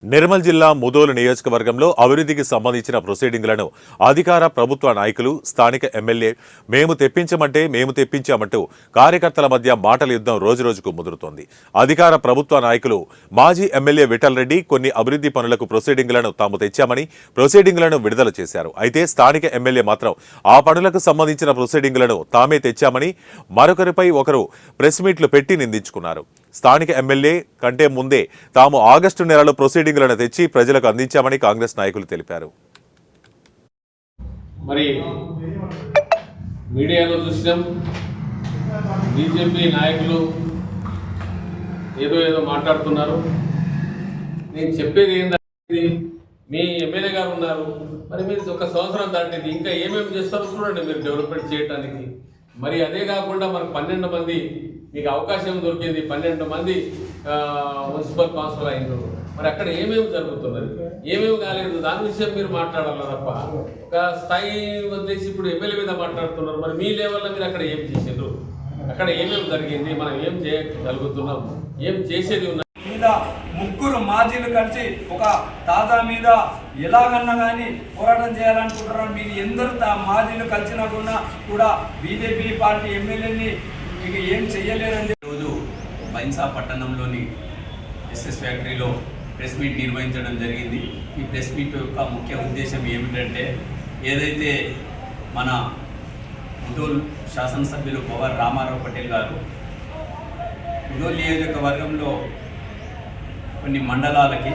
నిర్మల్ జిల్లా ముదోలు నియోజకవర్గంలో అభివృద్ధికి సంబంధించిన ప్రొసీడింగ్లను అధికార ప్రభుత్వ నాయకులు స్థానిక ఎమ్మెల్యే మేము తెప్పించామంటూ కార్యకర్తల మధ్య మాటల యుద్ధం రోజురోజుకు ముదురుతోంది. అధికార ప్రభుత్వ నాయకులు మాజీ ఎమ్మెల్యే విఠల్ రెడ్డి కొన్ని అభివృద్ధి పనులకు ప్రొసీడింగ్లను తాము తెచ్చామని ప్రొసీడింగ్లను విడుదల చేశారు. అయితే స్థానిక ఎమ్మెల్యే మాత్రం ఆ పనులకు సంబంధించిన ప్రొసీడింగ్లను తామే తెచ్చామని మరొకరిపై ఒకరు ప్రెస్ మీట్లు పెట్టి నిందించుకున్నారు. స్థానిక ఎమ్మెల్యే కంటే ముందే తాము ఆగస్టు నెలలో ప్రొసీడింగ్లను తెచ్చి ప్రజలకు అందించామని కాంగ్రెస్ నాయకులు తెలిపారు. మరి మీడియాలో చూసినాం, బీజేపీ నాయకులు ఏదో మాట్లాడుతున్నారు. నేను చెప్పేది ఏంటంటే, మీ ఎమ్మెల్యే గారు ఉన్నారు, మరి మీరు ఒక సంవత్సరం దాటింది, ఇంకా ఏమేమి చేస్తారో చూడండి మీరు డెవలప్మెంట్ చేయడానికి. మరి అదే కాకుండా మనకు 12 మంది మీకు అవకాశం దొరికింది, 12 మంది మున్సిపల్ కౌన్సిలర్ అయినారు. మరి అక్కడ ఏమేమి జరుగుతున్నది, ఏమేమి కాలేదు, దాని విషయం మీరు మాట్లాడాలి తప్ప ఒక స్థాయి వదిలేసి ఇప్పుడు ఎమ్మెల్యే మీద మాట్లాడుతున్నారు. మరి మీ లెవెల్లో మీరు అక్కడ ఏం చేసారు, అక్కడ ఏమేమి జరిగింది, మనం ఏం చేయగలుగుతున్నాం, ఏం చేసేది ఉన్నది మీద ముగ్గురు మాజీలు కలిసి ఒక తాత మీద ఎలాగన్నా కానీ పోరాటం చేయాలనుకుంటున్నారు. మీరు ఎందరు మాజీలు కలిసినా కూడా బీజేపీ పార్టీ ఎమ్మెల్యేని మీకు ఏం చెయ్యలేరండి. ఈరోజు బైన్సా పట్టణంలోని ఎస్ఎస్ ఫ్యాక్టరీలో ప్రెస్ మీట్ నిర్వహించడం జరిగింది. ఈ ప్రెస్ మీట్ యొక్క ముఖ్య ఉద్దేశం ఏమిటంటే, ఏదైతే మన ముదోల్ శాసనసభ్యులు పవర్ రామారావు పటేల్ గారు ముదోల్ నియోజకవర్గంలో కొన్ని మండలాలకి